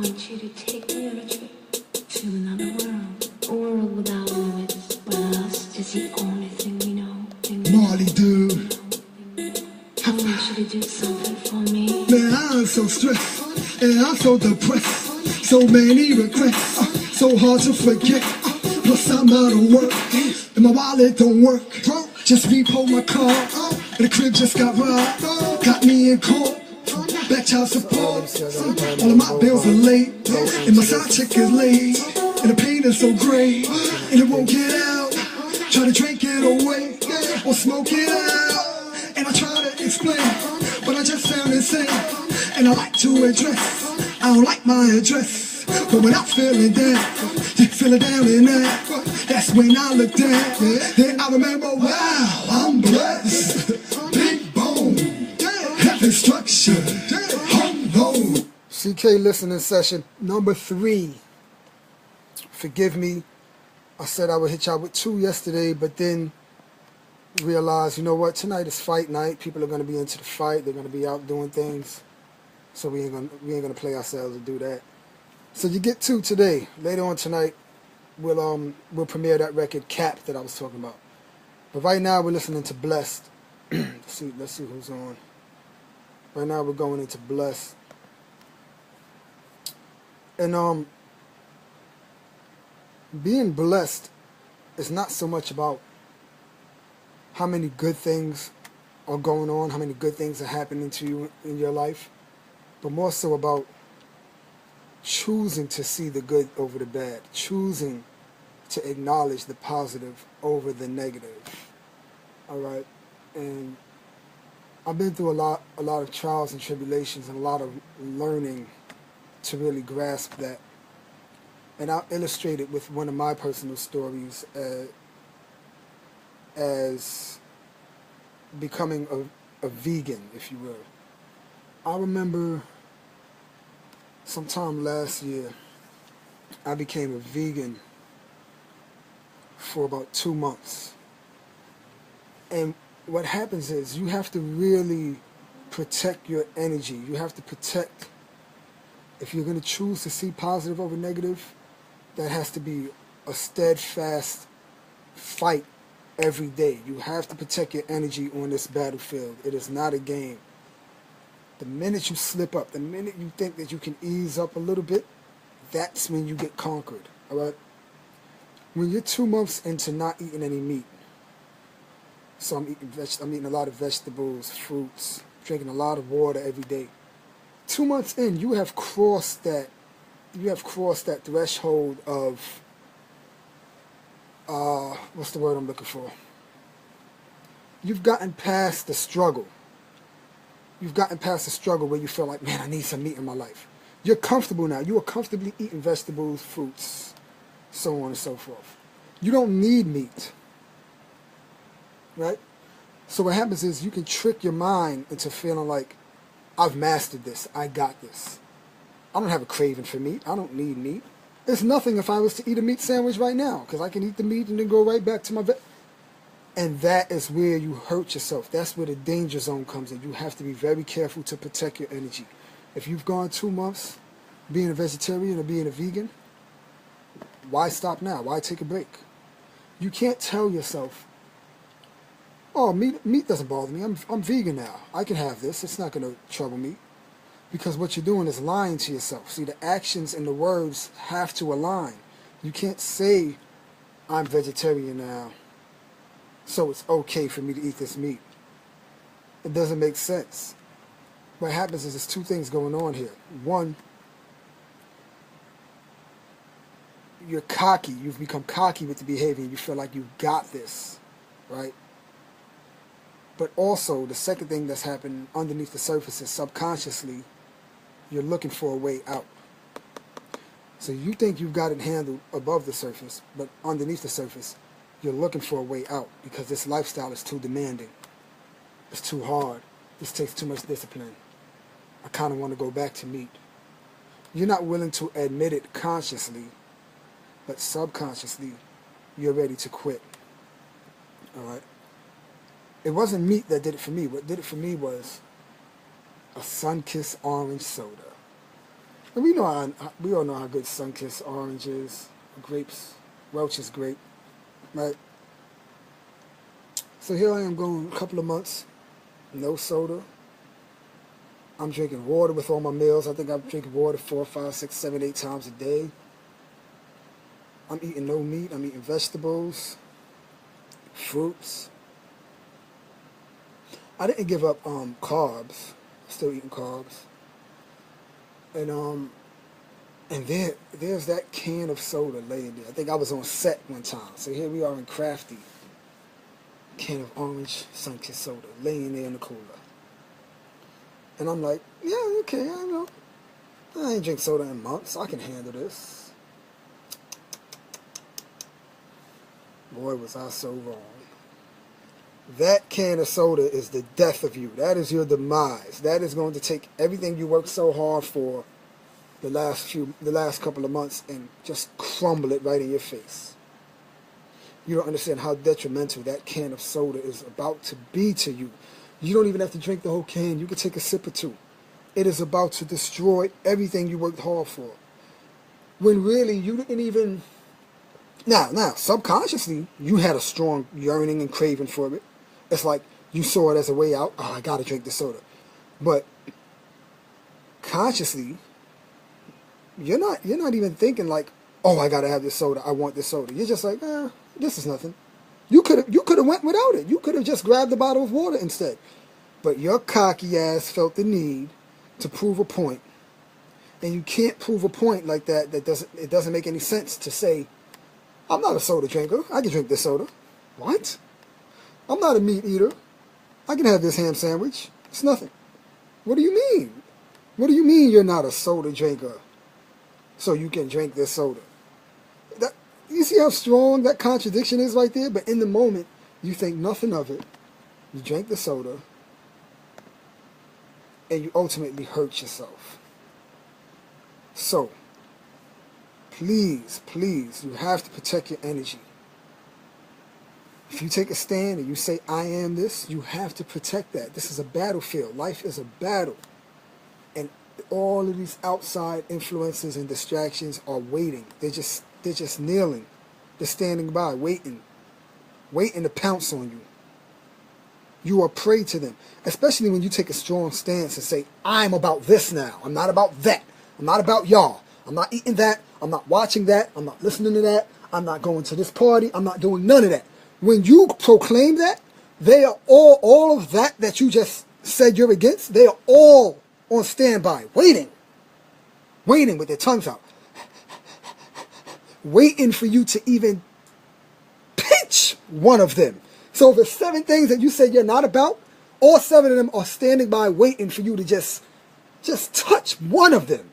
want you to take me on a trip to another world. A world without limits, where lust is the only thing we know. MarLee, dude. I want you to do something for me. Man, I'm so stressed, and I'm so depressed. So many regrets, so hard to forget. Plus I'm out of work, and my wallet don't work. Just repo my car, and the crib just got robbed. Got me in court, back child support. All of my bills are late, and my side chick is late. And the pain is so great, and it won't get out. Try to drink it away, or smoke it out. And I try to explain, but I just sound insane. And I like to address, I don't like my address. But when I'm feeling down, you feeling down in that, that's when I look down. Then I remember, wow, I'm blessed. Big bone, heavy structure, home load. CK listening session number 3. Forgive me, I said I would hit y'all with 2 yesterday, but then realized, you know what, tonight is fight night. People are going to be into the fight. They're going to be out doing things. So we ain't gonna play ourselves and do that. So you get 2 today. Later on tonight, we'll premiere that record Cap that I was talking about. But right now we're listening to Blessed. Let's see who's on. Right now we're going into Blessed. And being blessed is not so much about how many good things are going on, how many good things are happening to you in your life, but more so about choosing to see the good over the bad, choosing to acknowledge the positive over the negative. All right, and I've been through a lot of trials and tribulations and a lot of learning to really grasp that. And I'll illustrate it with one of my personal stories as becoming a vegan, if you will. I remember sometime last year, I became a vegan for about 2 months. And what happens is you have to really protect your energy. You have to protect, if you're going to choose to see positive over negative, that has to be a steadfast fight every day. You have to protect your energy on this battlefield. It is not a game. The minute you slip up, the minute you think that you can ease up a little bit, that's when you get conquered. All right? When you're 2 months into not eating any meat, so I'm eating a lot of vegetables, fruits, drinking a lot of water every day. 2 months in, you have crossed that threshold of what's the word I'm looking for? You've gotten past the struggle. You've gotten past the struggle where you feel like, man, I need some meat in my life. You're comfortable now. You are comfortably eating vegetables, fruits, so on and so forth. You don't need meat. Right? So what happens is you can trick your mind into feeling like, I've mastered this. I got this. I don't have a craving for meat. I don't need meat. It's nothing if I was to eat a meat sandwich right now, because I can eat the meat and then go right back to my bed. And that is where you hurt yourself. That's where the danger zone comes in. You have to be very careful to protect your energy. If you've gone 2 months being a vegetarian or being a vegan, why stop now? Why take a break? You can't tell yourself, oh, meat doesn't bother me. I'm vegan now. I can have this. It's not going to trouble me. Because what you're doing is lying to yourself. See, the actions and the words have to align. You can't say, I'm vegetarian now, so it's okay for me to eat this meat. It doesn't make sense. What happens is there's 2 things going on here. One, you're cocky. You've become cocky with the behavior. You feel like you've got this, right? But also, the second thing that's happened underneath the surface is subconsciously, you're looking for a way out. So you think you've got it handled above the surface, but underneath the surface, you're looking for a way out because this lifestyle is too demanding. It's too hard. This takes too much discipline. I kind of want to go back to meat. You're not willing to admit it consciously, but subconsciously, you're ready to quit. All right? It wasn't meat that did it for me. What did it for me was a sun-kissed orange soda. And we all know how good Sunkist orange is, grapes, Welch's grape, right? So here I am going a couple of months, no soda. I'm drinking water with all my meals. I think I'm drinking water 4, 5, 6, 7, 8 times a day. I'm eating no meat. I'm eating vegetables, fruits. I didn't give up carbs. Still eating carbs. And there's that can of soda laying there. I think I was on set one time. So here we are in Crafty. Can of orange Sunkist soda laying there in the cooler. And I'm like, yeah, okay, I know. I ain't drink soda in months. I can handle this. Boy, was I so wrong. That can of soda is the death of you. That is your demise. That is going to take everything you worked so hard for the last couple of months and just crumble it right in your face. You don't understand how detrimental that can of soda is about to be to you. You don't even have to drink the whole can. You can take a sip or two. It is about to destroy everything you worked hard for. When really you didn't even... Now, subconsciously, you had a strong yearning and craving for it. It's like you saw it as a way out. Oh, I got to drink the soda. But consciously, you're not even thinking like, oh, I got to have this soda. I want this soda. You're just like, this is nothing. You could have went without it. You could have just grabbed a bottle of water instead. But your cocky ass felt the need to prove a point. And you can't prove a point like that. It doesn't make any sense to say, I'm not a soda drinker. I can drink this soda. What? I'm not a meat eater. I can have this ham sandwich. It's nothing. What do you mean? What do you mean you're not a soda drinker? So you can drink this soda. You see how strong that contradiction is right there? But in the moment, you think nothing of it. You drink the soda. And you ultimately hurt yourself. So, please, you have to protect your energy. If you take a stand and you say, I am this, you have to protect that. This is a battlefield. Life is a battle. And all of these outside influences and distractions are waiting. They're just kneeling. They're standing by, waiting to pounce on you. You are prey to them, especially when you take a strong stance and say, I'm about this now. I'm not about that. I'm not about y'all. I'm not eating that. I'm not watching that. I'm not listening to that. I'm not going to this party. I'm not doing none of that. When you proclaim that, they are all of that you just said you're against, they are all on standby, waiting with their tongues out, waiting for you to even pitch one of them. So if there's 7 things that you said you're not about, all 7 of them are standing by waiting for you to just touch one of them.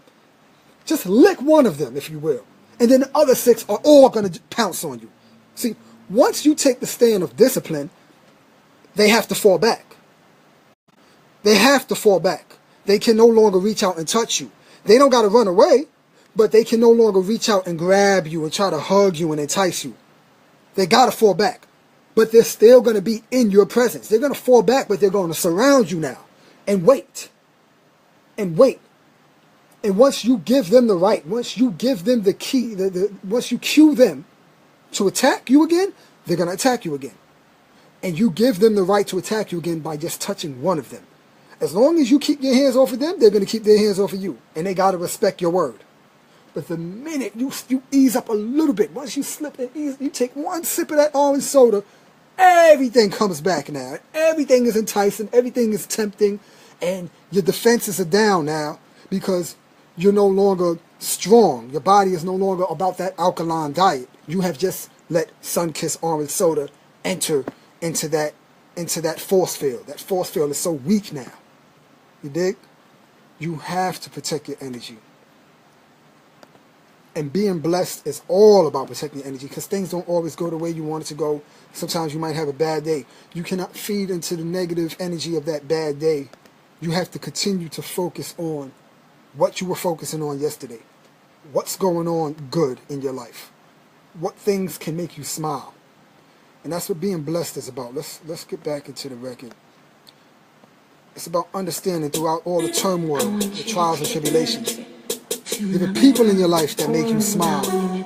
Just lick one of them, if you will. And then the other 6 are all going to pounce on you. See, once you take the stand of discipline, they have to fall back. They have to fall back. They can no longer reach out and touch you. They don't got to run away, but they can no longer reach out and grab you and try to hug you and entice you. They got to fall back. But they're still going to be in your presence. They're going to fall back, but they're going to surround you now. And wait. And wait. And once you give them the right, once you give them the key, once you cue them to attack you again, they're going to attack you again. And you give them the right to attack you again by just touching one of them. As long as you keep your hands off of them, they're going to keep their hands off of you. And they got to respect your word. But the minute you ease up a little bit, once you slip and ease, you take one sip of that orange soda, everything comes back now. Everything is enticing. Everything is tempting. And your defenses are down now because you're no longer strong. Your body is no longer about that alkaline diet. You have just let Sunkist orange soda enter into that force field. That force field is so weak now. You dig? You have to protect your energy. And being blessed is all about protecting your energy because things don't always go the way you want it to go. Sometimes you might have a bad day. You cannot feed into the negative energy of that bad day. You have to continue to focus on what you were focusing on yesterday. What's going on good in your life? What things can make you smile? And that's what being blessed is about. Let's get back into the record. It's about understanding throughout all the turmoil, the trials and tribulations. There are people in your life that make you smile.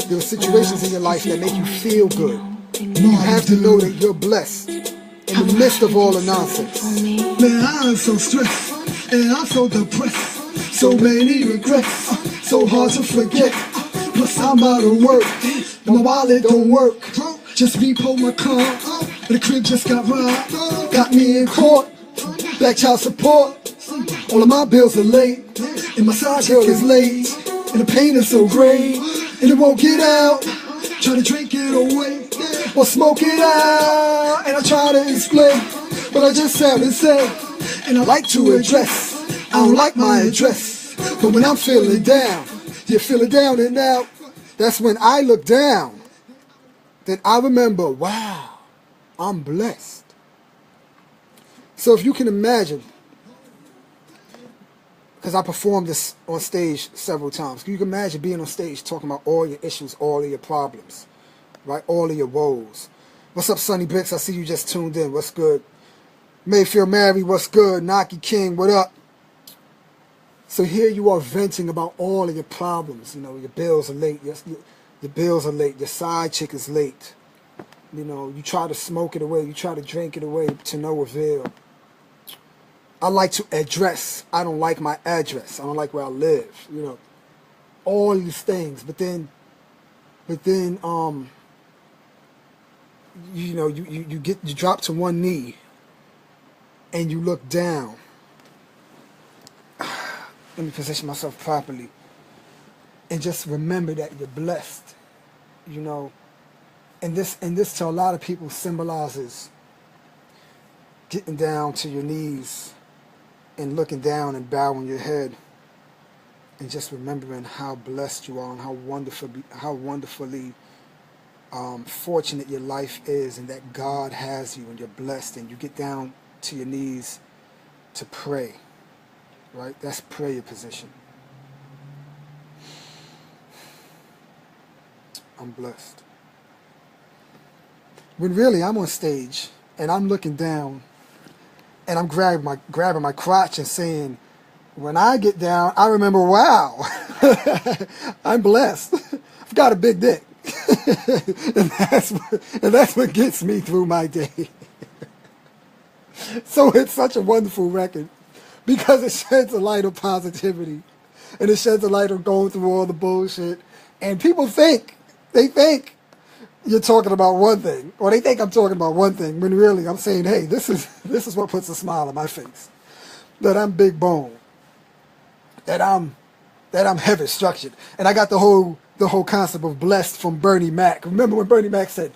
There are situations in your life that make you feel good. You have to know that you're blessed in the midst of all the nonsense. Man, I'm so stressed and I'm so depressed. So many regrets, so hard to forget. Plus I'm out of work and my wallet don't work. Just repo my car, the crib just got robbed. Got me in court, back child support. All of my bills are late, and my side girl is late. And the pain is so great, and it won't get out. Try to drink it away, or smoke it out. And I try to explain, but I just have to say. And I like to address, I don't like my address. But when I'm feeling down, you're feeling down and out. That's when I look down. Then I remember, wow, I'm blessed. So if you can imagine, because I performed this on stage several times. You can imagine being on stage talking about all your issues, all of your problems, right? All of your woes. What's up, Sonny Bricks? I see you just tuned in. What's good? Mayfield Mary, what's good? Naki King, what up? So here you are venting about all of your problems. You know, your bills are late. Your bills are late. Your side chick is late. You know, you try to smoke it away. You try to drink it away to no avail. I like to address. I don't like my address. I don't like where I live. You know, all these things. But then, you know, you drop to one knee, and you look down. Let me position myself properly, and just remember that you're blessed. You know, and this to a lot of people symbolizes getting down to your knees and looking down and bowing your head and just remembering how blessed you are and how wonderfully fortunate your life is, and that God has you and you're blessed, and you get down to your knees to pray, right? That's prayer position. I'm blessed. When really I'm on stage and I'm looking down and I'm grabbing my crotch and saying, when I get down, I remember, wow, I'm blessed. I've got a big dick. and that's what gets me through my day. So it's such a wonderful record because it sheds a light of positivity, and it sheds a light of going through all the bullshit. And people think you're talking about one thing, or they think I'm talking about one thing, when really I'm saying, hey, this is what puts a smile on my face. That I'm big bone. That I'm heavy structured. And I got the whole concept of blessed from Bernie Mac. Remember when Bernie Mac said,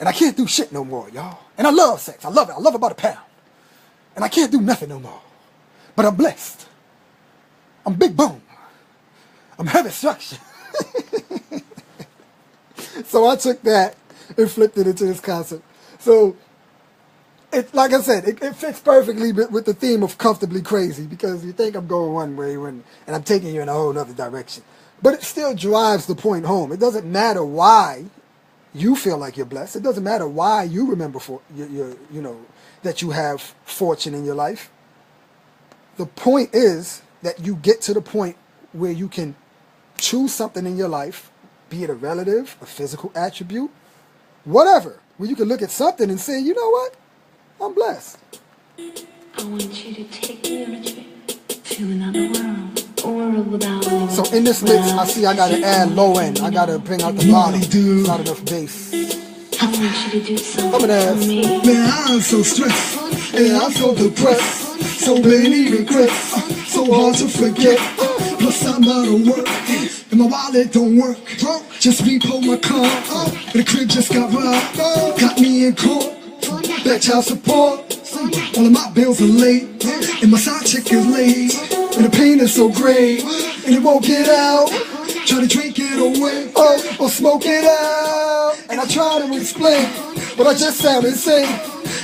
and I can't do shit no more, y'all. And I love sex. I love it. I love it by the pound. And I can't do nothing no more. But I'm blessed. I'm big bone. I'm heavy structured. So I took that and flipped it into this concept. So, it, like I said, it fits perfectly with the theme of comfortably crazy, because you think I'm going one way and I'm taking you in a whole other direction. But it still drives the point home. It doesn't matter why you feel like you're blessed. It doesn't matter why you remember that you have fortune in your life. The point is that you get to the point where you can choose something in your life, be it a relative, a physical attribute, whatever, where you can look at something and say, you know what, I'm blessed. I want you to take me on a trip to another world, a world without limits. So in this mix, I see I gotta add low end. I gotta bring out the bottom. It's not enough bass. I want you to do something I'm gonna ask. for me. Man, I'm so stressed and I'm so depressed. So many regrets, so hard to forget. Plus I'm out of work and my wallet don't work. Just repo my car, the crib just got robbed. Got me in court, back child support. All of my bills are late, and my side chick is late. And the pain is so great, and it won't get out. Try to drink it away, or smoke it out. And I try to explain, but I just sound insane.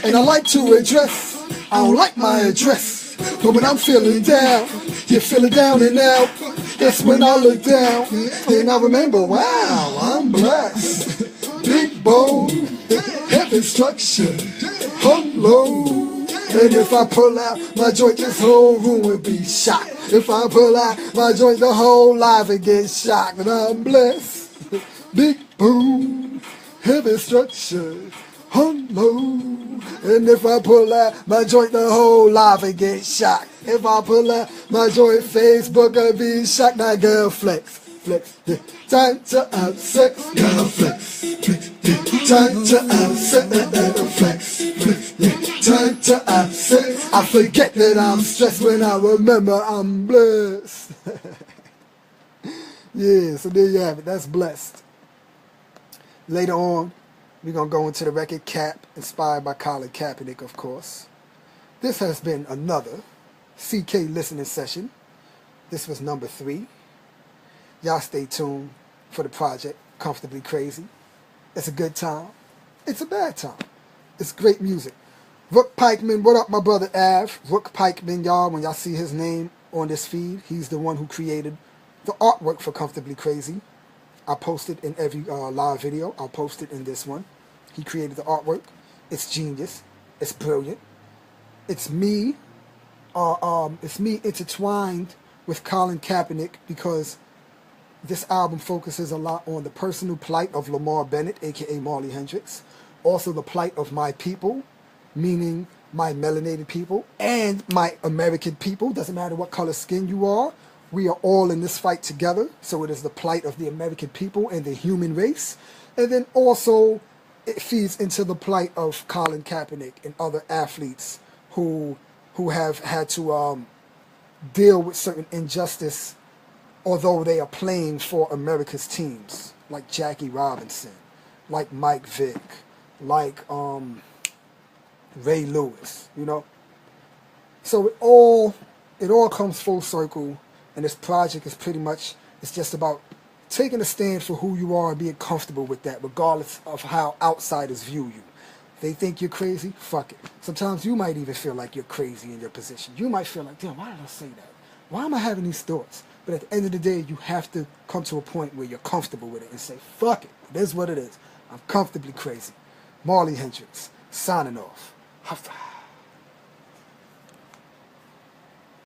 And I like to address, I don't like my address. But when I'm feeling down, you're feeling down and out. That's when I look down, and I remember, wow, I'm blessed. Big bone, heavy structure, hung low. And if I pull out my joint, this whole room would be shocked. If I pull out my joint, the whole life would get shocked. And I'm blessed. Big boom, heavy structure, unload. And if I pull out my joint, the whole life would get shocked. If I pull out my joint, Facebook would be shocked. Now girl flex, flex, yeah. Time to have sex, girl flex, flex, yeah. Time to have sex, flex, flex, yeah. Time to have sex. I forget that I'm stressed when I remember I'm blessed. Yeah, so there you have it. That's blessed. Later on, we're going to go into the record Cap, inspired by Colin Kaepernick, of course. This has been another CK listening session. This was number 3. Y'all stay tuned for the project, Comfortably Crazy. It's a good time. It's a bad time. It's great music. Rook Pikeman, what up, my brother Av? Rook Pikeman, y'all, when y'all see his name on this feed, he's the one who created the artwork for Comfortably Crazy. I post it in every live video. I'll post it in this one. He created the artwork. It's genius. It's brilliant. It's me. It's me intertwined with Colin Kaepernick because this album focuses a lot on the personal plight of Lamar Bennett, aka MarLee Hendrixx. Also the plight of my people, meaning my melanated people and my American people. Doesn't matter what color skin you are. We are all in this fight together. So it is the plight of the American people and the human race. And then also it feeds into the plight of Colin Kaepernick and other athletes who have had to deal with certain injustice, although they are playing for America's teams, like Jackie Robinson, like Mike Vick, like Ray Lewis, you know. So it all comes full circle. And this project is pretty much, it's just about taking a stand for who you are and being comfortable with that, regardless of how outsiders view you. They think you're crazy, fuck it. Sometimes you might even feel like you're crazy in your position. You might feel like, damn, why did I say that? Why am I having these thoughts? But at the end of the day, you have to come to a point where you're comfortable with it and say, fuck it, it is what it is. I'm comfortably crazy. MarLee Hendrixx, signing off.